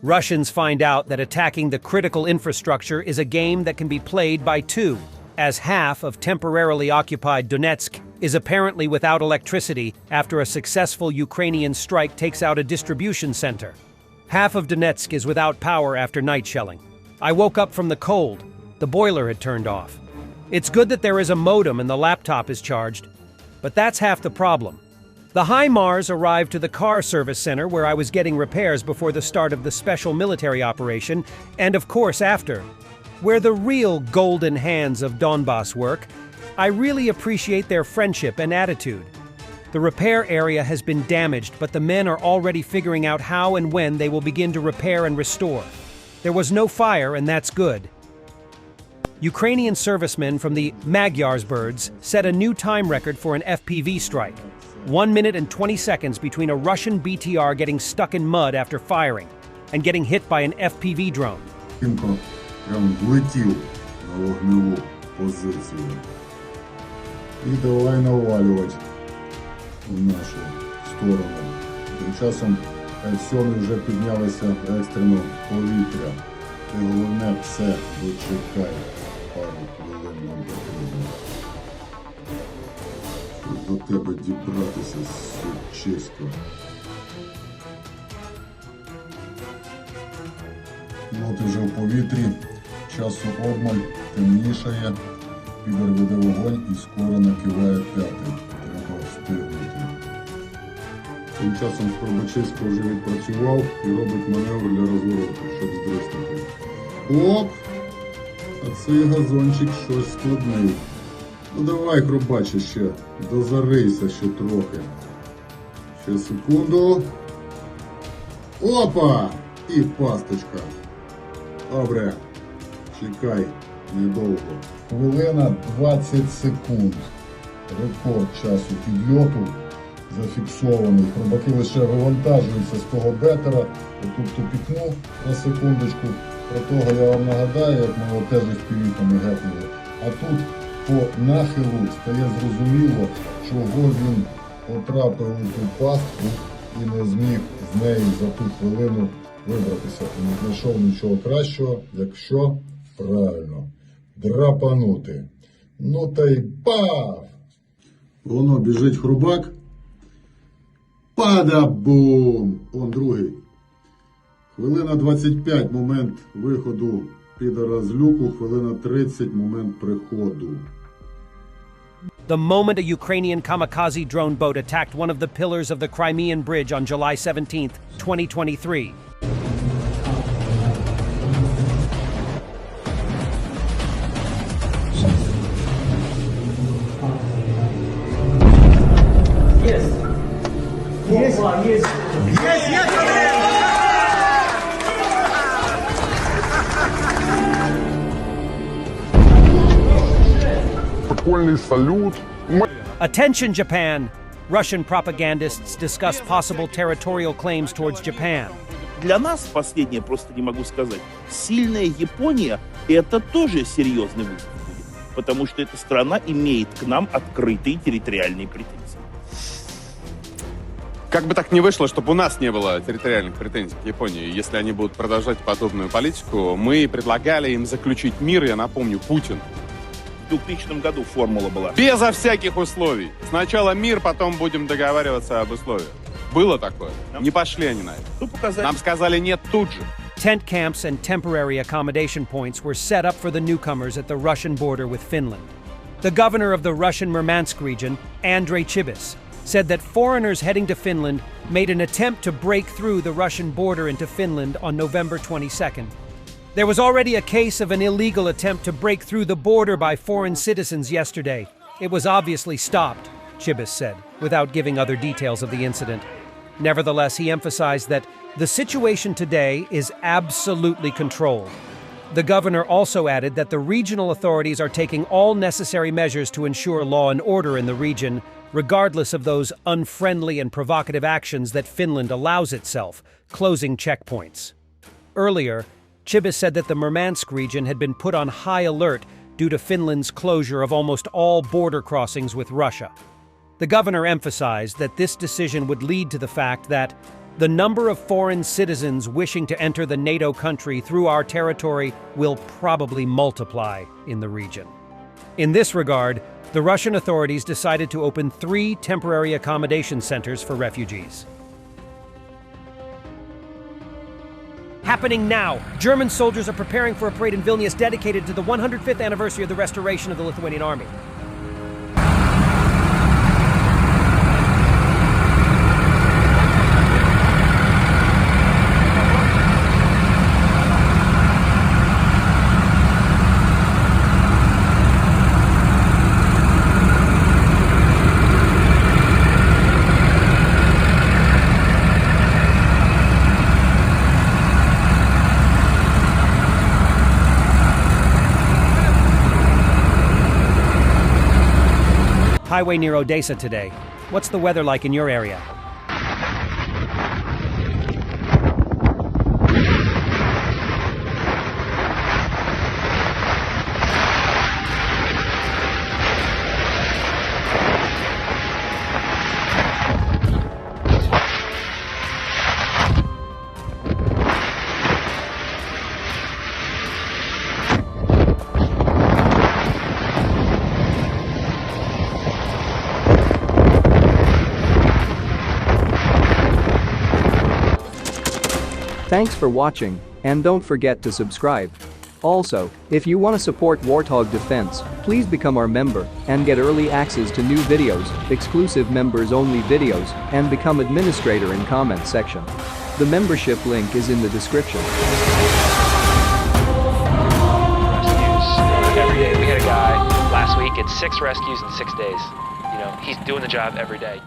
Russians find out that attacking the critical infrastructure is a game that can be played by two, as half of temporarily occupied Donetsk is apparently without electricity after a successful Ukrainian strike takes out a distribution center. Half of Donetsk is without power after night shelling. I woke up from the cold. The boiler had turned off. It's good that there is a modem and the laptop is charged, but that's half the problem. The HIMARS arrived to the car service center where I was getting repairs before the start of the special military operation, and of course after. Where the real golden hands of Donbass work, I really appreciate their friendship and attitude. The repair area has been damaged, but the men are already figuring out how and when they will begin to repair and restore. There was no fire, and that's good. Ukrainian servicemen from the Magyarsbirds set a new time record for an FPV strike. 1 minute and 20 seconds between a Russian BTR getting stuck in mud after firing and getting hit by an FPV drone. Прям влетів на вогневу позицію. І давай навалювати в нашу сторону. Тим часом С-7 вже піднялися екстрено в повітря. І головне все дочекай. Пару хвилин нам потрібно. До тебе дібратися сучисько. От вже в повітрі, часу обмаль, темнішає, підер веде вогонь і скоро накиває п'ятий. Треба встигнути. Тим часом Горбачевський вже відпрацював і робить маневр для розвороту, щоб здриснути. Оп! А цей газончик щось складний. Ну давай, Горбаче, ще дозарийся ще трохи. Ще секунду. Опа! І пасточка. Добре, чекай, недовго. Хвилина 20 секунд. Рекорд часу підльоту зафіксований. Хробаки лише вивантажуються з того бетера. Отут тупікнув на секундочку. Про того я вам нагадаю, як ми його теж із півіками гепнули. А тут по нахилу стає зрозуміло, чого він потрапив у ту пастку і не зміг з неї за ту хвилину вибратися. І не знайшов нічого кращого, якщо правильно драпанути. Ну та й пав! Воно біжить хрубак. Падабум! Он другий. Хвилина 25 момент виходу підара з люку, хвилина 30 момент приходу. The moment a Ukrainian kamikaze drone boat attacked one of the pillars of the Crimean Bridge on July 17, 2023. Yes. Yes. Yes. Yes. Yes. Прикольный салют. Attention, Japan! Russian propagandists discuss possible territorial claims towards Japan. Для нас, последнее просто не могу сказать, сильная Япония – это тоже серьезный вызов будет, потому что эта страна имеет к нам открытые территориальные претензии. Как бы так ни вышло, чтобы у нас не было территориальных претензий к Японии, если они будут продолжать подобную политику, мы предлагали им заключить мир, я напомню, Путин. В 2000 году формула была. Безо всяких условий. Сначала мир, потом будем договариваться об условиях. Было такое? Не пошли они на это. Нам сказали нет тут же. Tent camps and temporary accommodation points were set up for the newcomers at the Russian border with Finland. The governor of the Russian Murmansk region, Andrei Chibis, said that foreigners heading to Finland made an attempt to break through the Russian border into Finland on November 22nd. There was already a case of an illegal attempt to break through the border by foreign citizens yesterday. It was obviously stopped, Chibis said, without giving other details of the incident. Nevertheless, he emphasized that the situation today is absolutely controlled. The governor also added that the regional authorities are taking all necessary measures to ensure law and order in the region, regardless of those unfriendly and provocative actions that Finland allows itself, closing checkpoints. Earlier, Chibis said that the Murmansk region had been put on high alert due to Finland's closure of almost all border crossings with Russia. The governor emphasized that this decision would lead to the fact that the number of foreign citizens wishing to enter the NATO country through our territory will probably multiply in the region. In this regard, the Russian authorities decided to open 3 temporary accommodation centers for refugees. Happening now! German soldiers are preparing for a parade in Vilnius dedicated to the 105th anniversary of the restoration of the Lithuanian army. Highway near Odessa today. What's the weather like in your area? Thanks for watching, and don't forget to subscribe. Also, if you want to support Warthog Defense, please become our member and get early access to new videos, exclusive members-only videos, and become administrator in comment section. The membership link is in the description. Rescues every day. We had a guy last week, it's 6 rescues in 6 days. You know, he's doing the job every day.